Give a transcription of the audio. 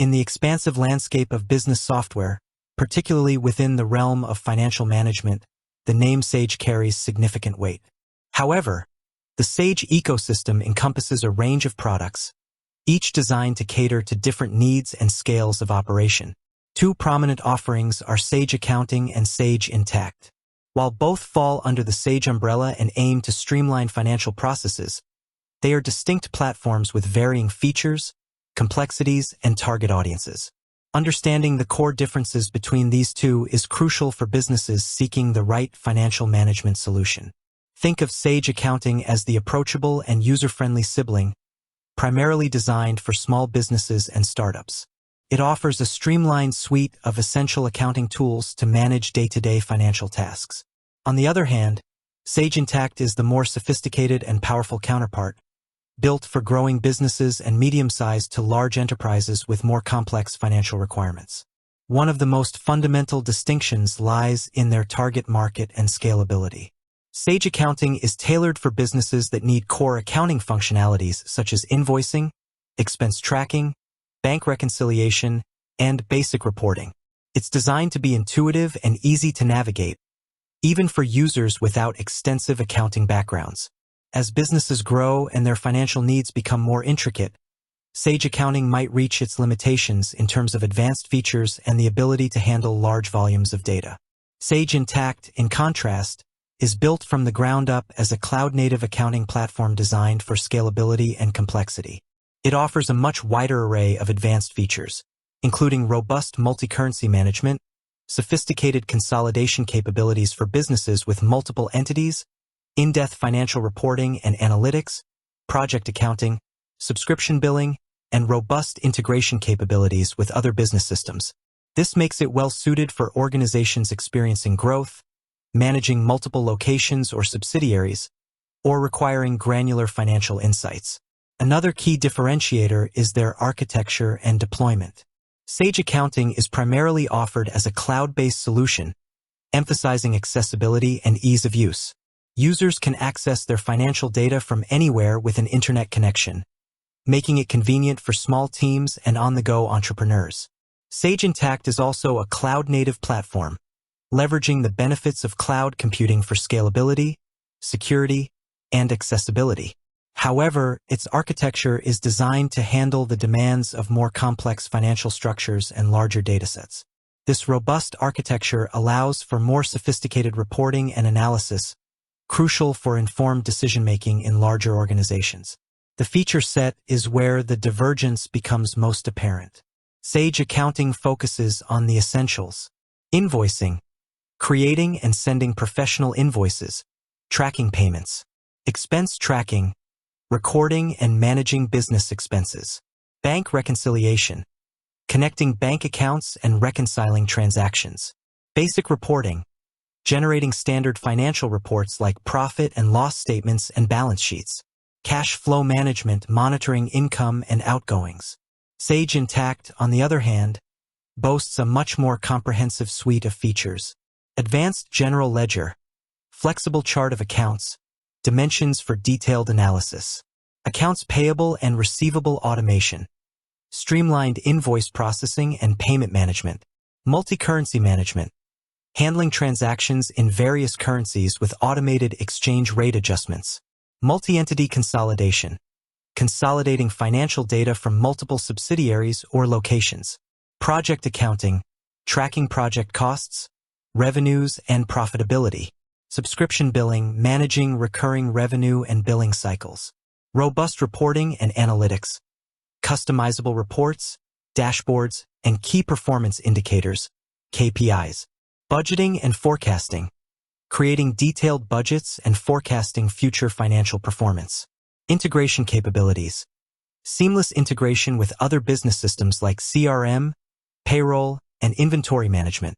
In the expansive landscape of business software, particularly within the realm of financial management, the name Sage carries significant weight. However, the Sage ecosystem encompasses a range of products, each designed to cater to different needs and scales of operation. Two prominent offerings are Sage Accounting and Sage Intacct. While both fall under the Sage umbrella and aim to streamline financial processes, they are distinct platforms with varying features, complexities, and target audiences. Understanding the core differences between these two is crucial for businesses seeking the right financial management solution. Think of Sage Accounting as the approachable and user-friendly sibling, primarily designed for small businesses and startups. It offers a streamlined suite of essential accounting tools to manage day-to-day financial tasks. On the other hand, Sage Intacct is the more sophisticated and powerful counterpart, built for growing businesses and medium-sized to large enterprises with more complex financial requirements. One of the most fundamental distinctions lies in their target market and scalability. Sage Accounting is tailored for businesses that need core accounting functionalities such as invoicing, expense tracking, bank reconciliation, and basic reporting. It's designed to be intuitive and easy to navigate, even for users without extensive accounting backgrounds. As businesses grow and their financial needs become more intricate, Sage Accounting might reach its limitations in terms of advanced features and the ability to handle large volumes of data. Sage Intacct, in contrast, is built from the ground up as a cloud-native accounting platform designed for scalability and complexity. It offers a much wider array of advanced features, including robust multi-currency management, sophisticated consolidation capabilities for businesses with multiple entities, in-depth financial reporting and analytics, project accounting, subscription billing, and robust integration capabilities with other business systems. This makes it well-suited for organizations experiencing growth, managing multiple locations or subsidiaries, or requiring granular financial insights. Another key differentiator is their architecture and deployment. Sage Accounting is primarily offered as a cloud-based solution, emphasizing accessibility and ease of use. Users can access their financial data from anywhere with an internet connection, making it convenient for small teams and on-the-go entrepreneurs. Sage Intacct is also a cloud-native platform, leveraging the benefits of cloud computing for scalability, security, and accessibility. However, its architecture is designed to handle the demands of more complex financial structures and larger datasets. This robust architecture allows for more sophisticated reporting and analysis, crucial for informed decision-making in larger organizations. The feature set is where the divergence becomes most apparent. Sage Accounting focuses on the essentials: invoicing, creating and sending professional invoices, tracking payments, expense tracking, recording and managing business expenses, bank reconciliation, connecting bank accounts and reconciling transactions, basic reporting, generating standard financial reports like profit and loss statements and balance sheets, cash flow management, monitoring income and outgoings. Sage Intacct, on the other hand, boasts a much more comprehensive suite of features: advanced general ledger, flexible chart of accounts, dimensions for detailed analysis, accounts payable and receivable automation, streamlined invoice processing and payment management, multi-currency management, handling transactions in various currencies with automated exchange rate adjustments, multi-entity consolidation, consolidating financial data from multiple subsidiaries or locations, project accounting, tracking project costs, revenues and profitability, subscription billing, managing recurring revenue and billing cycles, robust reporting and analytics, customizable reports, dashboards, and key performance indicators, KPIs, budgeting and forecasting, creating detailed budgets and forecasting future financial performance, integration capabilities, seamless integration with other business systems like CRM, payroll, and inventory management,